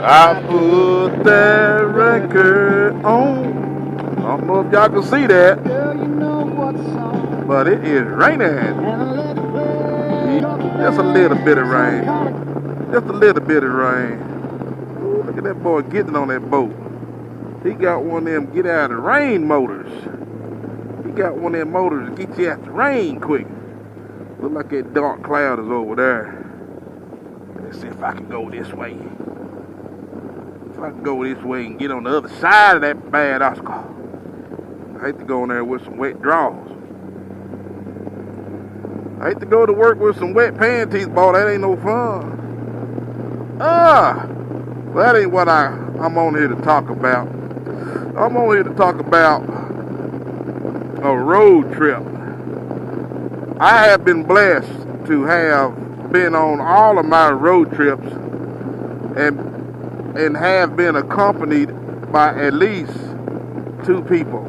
I put that record on. I don't know if y'all can see that, but it is raining. Just a little bit of rain. Just a little bit of rain. Ooh, look at that boy getting on that boat. He got one of them get out of the rain motors. He got one of them motors to get you out the rain quick. Look like that dark cloud is over there. Let's see if I can go this way. If I can go this way and get on the other side of that bad Oscar. I hate to go in there with some wet drawers. I hate to go to work with some wet panties, boy. That ain't no fun. That ain't what I'm on here to talk about. I'm on here to talk about a road trip. I have been blessed to have been on all of my road trips and have been accompanied by at least 2 people.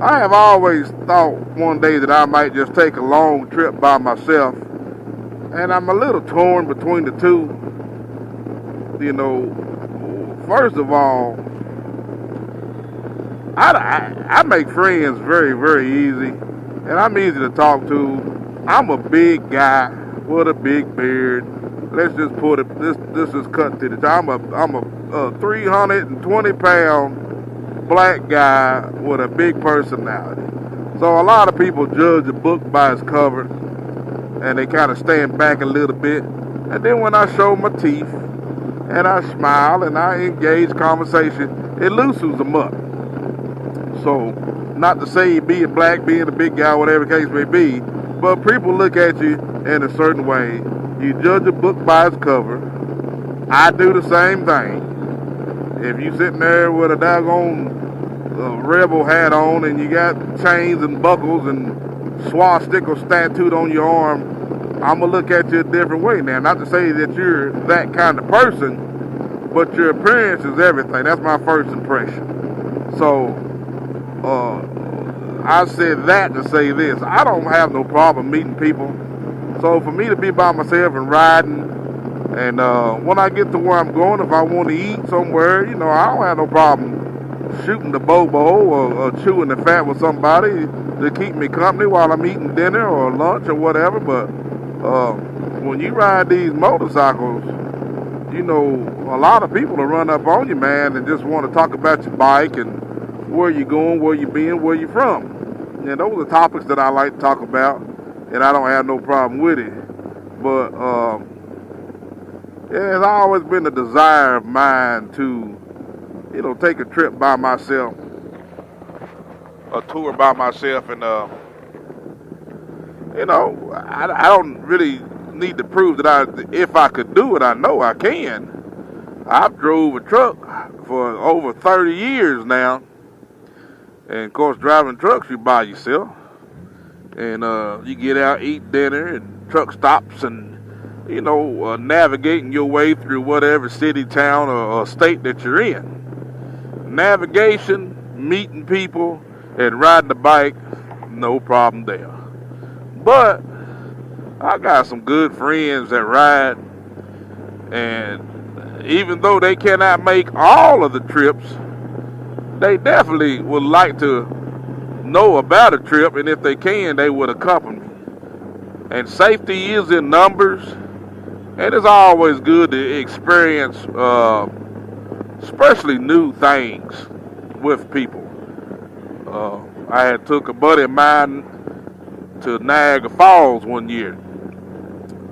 I have always thought one day that I might just take a long trip by myself, and I'm a little torn between the two. You know, first of all, I make friends very, very easy, and I'm easy to talk to. I'm a big guy with a big beard. Let's just put it, this is cut to the top. I'm a 320-pound black guy with a big personality. So a lot of people judge a book by its cover, and they kind of stand back a little bit. And then when I show my teeth, and I smile, and I engage conversation, it loosens them up. So, not to say being black, being a big guy, whatever the case may be, but people look at you in a certain way. You judge a book by its cover. I do the same thing. If you sitting there with a daggone rebel hat on and you got chains and buckles and swastikas tattooed on your arm, I'm going to look at you a different way now. Not to say that you're that kind of person, but your appearance is everything. That's my first impression. So, I said that to say this. I don't have no problem meeting people. So for me to be by myself and riding, and when I get to where I'm going, if I want to eat somewhere, I don't have no problem shooting the bobo or chewing the fat with somebody to keep me company while I'm eating dinner or lunch or whatever. But when you ride these motorcycles, a lot of people will run up on you, man, and just want to talk about your bike and where you going, where you been, where you from. And those are topics that I like to talk about, and I don't have no problem with it. But it's always been a desire of mine to, take a trip by myself, a tour by myself, and I don't really need to prove that if I could do it, I know I can. I've drove a truck for over 30 years now. And of course, driving trucks, you by yourself. And you get out, eat dinner, and truck stops, and, navigating your way through whatever city, town, or state that you're in. Navigation, meeting people, and riding the bike, no problem there. But I got some good friends that ride, and even though they cannot make all of the trips, they definitely would like to know about a trip, and if they can, they would accompany me. And safety is in numbers, and it's always good to experience, especially new things with people. I had took a buddy of mine to Niagara Falls one year.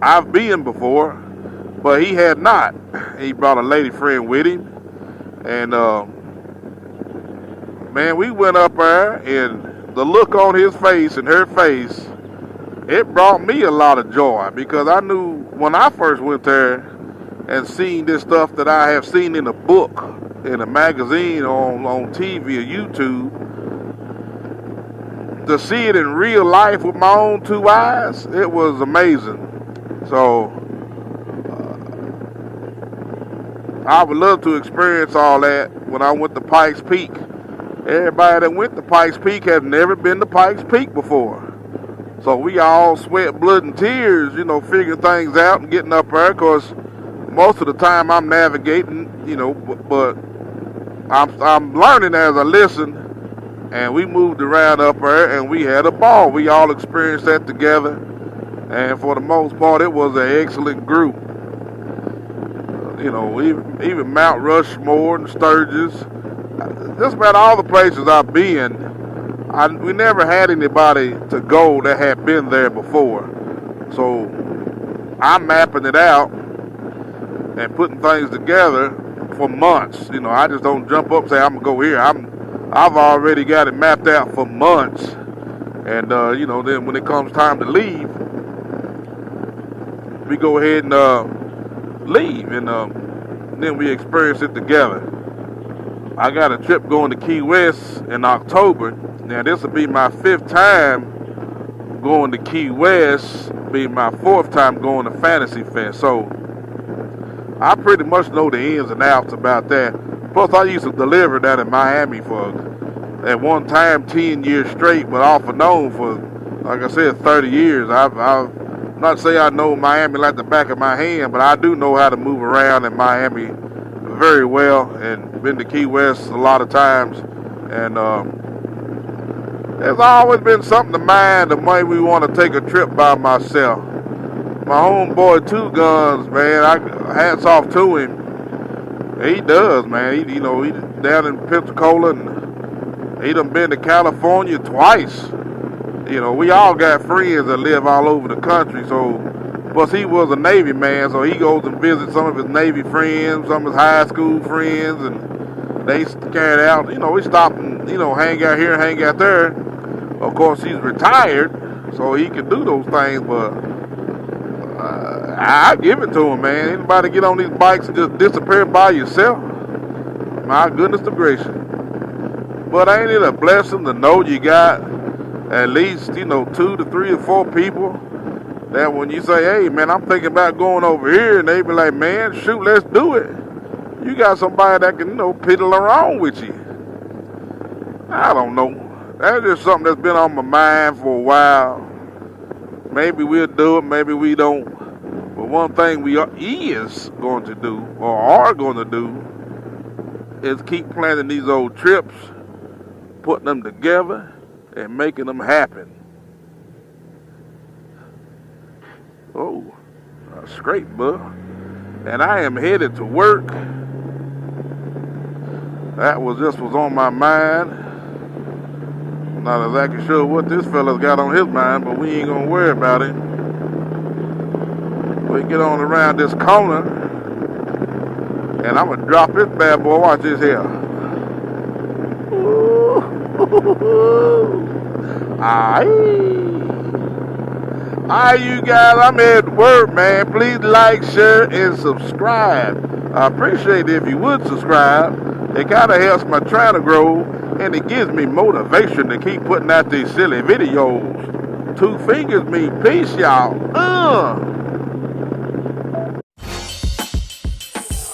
I've been before, but he had not. He brought a lady friend with him, and man, we went up there, and the look on his face and her face, it brought me a lot of joy, because I knew when I first went there and seen this stuff that I have seen in a book, in a magazine, on TV or YouTube, to see it in real life with my own 2 eyes, it was amazing. So I would love to experience all that when I went to Pikes Peak. Everybody that went to Pikes Peak has never been to Pikes Peak before. So we all sweat blood and tears, figuring things out and getting up there, because, most of the time I'm navigating, but I'm learning as I listen. And we moved around up there, and we had a ball. We all experienced that together, and for the most part, it was an excellent group. Even Mount Rushmore and Sturgis, just about all the places I've been, we never had anybody to go that had been there before. So I'm mapping it out and putting things together for months. I just don't jump up and say I'm gonna go here. I've already got it mapped out for months, and then when it comes time to leave, we go ahead and leave, and then we experience it together. I got a trip going to Key West in October. Now this will be my 5th time going to Key West, be my 4th time going to Fantasy Fest. So I pretty much know the ins and outs about that. Plus, I used to deliver that in Miami for, at one time, 10 years straight, but off and on for, like I said, 30 years. I'm not say I know Miami like the back of my hand, but I do know how to move around in Miami very well, and been to Key West a lot of times. And there's always been something to mind the way we want to take a trip by myself. My homeboy Two Guns, man, hats off to him. He does, man. He down in Pensacola, and he done been to California twice. We all got friends that live all over the country. So, plus he was a Navy man, so he goes and visits some of his Navy friends, some of his high school friends, and they carried out. We stop and hang out here, hang out there. Of course, he's retired, so he can do those things, but I give it to him, man. Anybody get on these bikes and just disappear by yourself? My goodness gracious. But ain't it a blessing to know you got at least, 2 to 3 or 4 people that when you say, hey, man, I'm thinking about going over here, and they be like, man, shoot, let's do it. You got somebody that can, piddle around with you. I don't know. That's just something that's been on my mind for a while. Maybe we'll do it, maybe we don't. But one thing is going to do, or are going to do, is keep planning these old trips, putting them together, and making them happen. Oh, scrape, bud. And I am headed to work. That was on my mind. Not exactly sure what this fella's got on his mind, but we ain't gonna worry about it. We get on around this corner, and I'm gonna drop this bad boy. Watch this here. Alright, you guys, I'm at work, man. Please like, share, and subscribe. I appreciate it if you would subscribe. It kind of helps my channel grow, and it gives me motivation to keep putting out these silly videos. 2 fingers mean peace, y'all.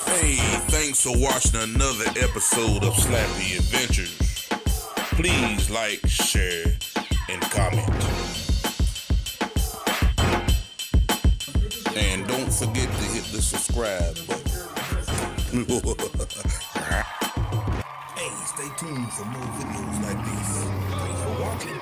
Hey, thanks for watching another episode of Slappy Adventures. Please like, share, and comment. And don't forget to hit the subscribe button. Hey, stay tuned for more videos like this. Thanks for watching.